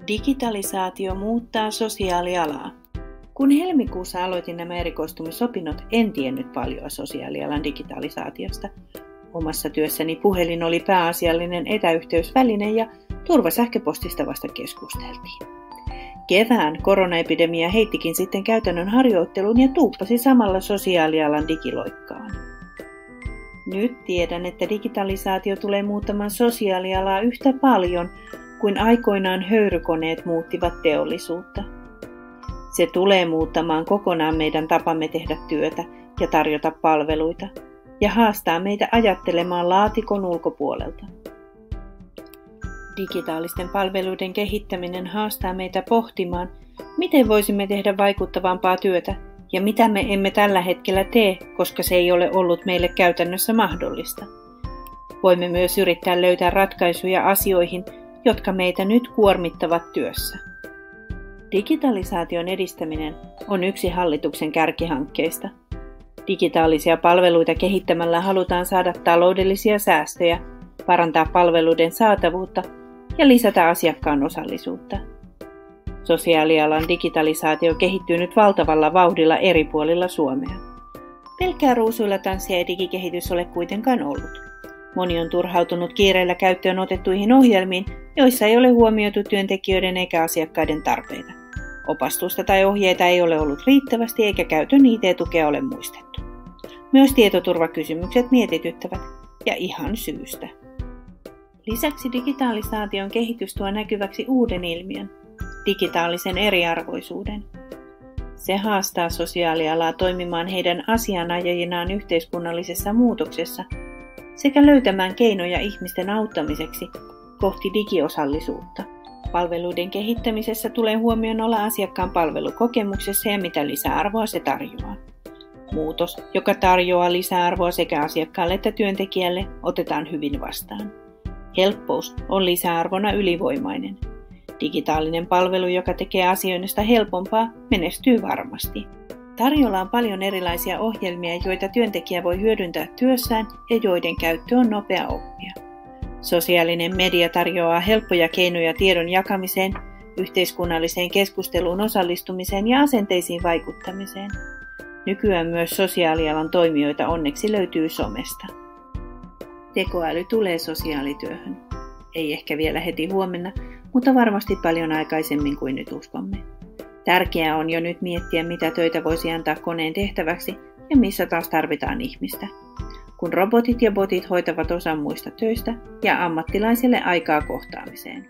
Digitalisaatio muuttaa sosiaalialaa. Kun helmikuussa aloitin nämä erikoistumisopinnot, en tiennyt paljon sosiaalialan digitalisaatiosta. Omassa työssäni puhelin oli pääasiallinen etäyhteysväline ja turvasähköpostista vasta keskusteltiin. Kevään koronaepidemia heittikin sitten käytännön harjoittelun ja tuuppasi samalla sosiaalialan digiloikkaan. Nyt tiedän, että digitalisaatio tulee muuttamaan sosiaalialaa yhtä paljon kuin aikoinaan höyrykoneet muuttivat teollisuutta. Se tulee muuttamaan kokonaan meidän tapamme tehdä työtä ja tarjota palveluita ja haastaa meitä ajattelemaan laatikon ulkopuolelta. Digitaalisten palveluiden kehittäminen haastaa meitä pohtimaan, miten voisimme tehdä vaikuttavampaa työtä ja mitä me emme tällä hetkellä tee, koska se ei ole ollut meille käytännössä mahdollista. Voimme myös yrittää löytää ratkaisuja asioihin, jotka meitä nyt kuormittavat työssä. Digitalisaation edistäminen on yksi hallituksen kärkihankkeista. Digitaalisia palveluita kehittämällä halutaan saada taloudellisia säästöjä, parantaa palveluiden saatavuutta ja lisätä asiakkaan osallisuutta. Sosiaalialan digitalisaatio kehittyy nyt valtavalla vauhdilla eri puolilla Suomea. Pelkkää ruusuilla tanssia ei digikehitys ole kuitenkaan ollut. Moni on turhautunut kiireellä käyttöön otettuihin ohjelmiin, joissa ei ole huomioitu työntekijöiden eikä asiakkaiden tarpeita. Opastusta tai ohjeita ei ole ollut riittävästi eikä käytön IT-tukea ole muistettu. Myös tietoturvakysymykset mietityttävät, ja ihan syystä. Lisäksi digitalisaation kehitys tuo näkyväksi uuden ilmiön, digitaalisen eriarvoisuuden. Se haastaa sosiaalialaa toimimaan heidän asianajajinaan yhteiskunnallisessa muutoksessa sekä löytämään keinoja ihmisten auttamiseksi kohti digiosallisuutta. Palveluiden kehittämisessä tulee huomioon olla asiakkaan palvelukokemuksessa ja mitä lisäarvoa se tarjoaa. Muutos, joka tarjoaa lisäarvoa sekä asiakkaalle että työntekijälle, otetaan hyvin vastaan. Helppous on lisäarvona ylivoimainen. Digitaalinen palvelu, joka tekee asioinnista helpompaa, menestyy varmasti. Tarjolla on paljon erilaisia ohjelmia, joita työntekijä voi hyödyntää työssään ja joiden käyttö on nopea oppia. Sosiaalinen media tarjoaa helppoja keinoja tiedon jakamiseen, yhteiskunnalliseen keskusteluun osallistumiseen ja asenteisiin vaikuttamiseen. Nykyään myös sosiaalialan toimijoita onneksi löytyy somesta. Tekoäly tulee sosiaalityöhön. Ei ehkä vielä heti huomenna, mutta varmasti paljon aikaisemmin kuin nyt uskomme. Tärkeää on jo nyt miettiä, mitä töitä voisi antaa koneen tehtäväksi ja missä taas tarvitaan ihmistä. Kun robotit ja botit hoitavat osan muista töistä ja ammattilaisille aikaa kohtaamiseen.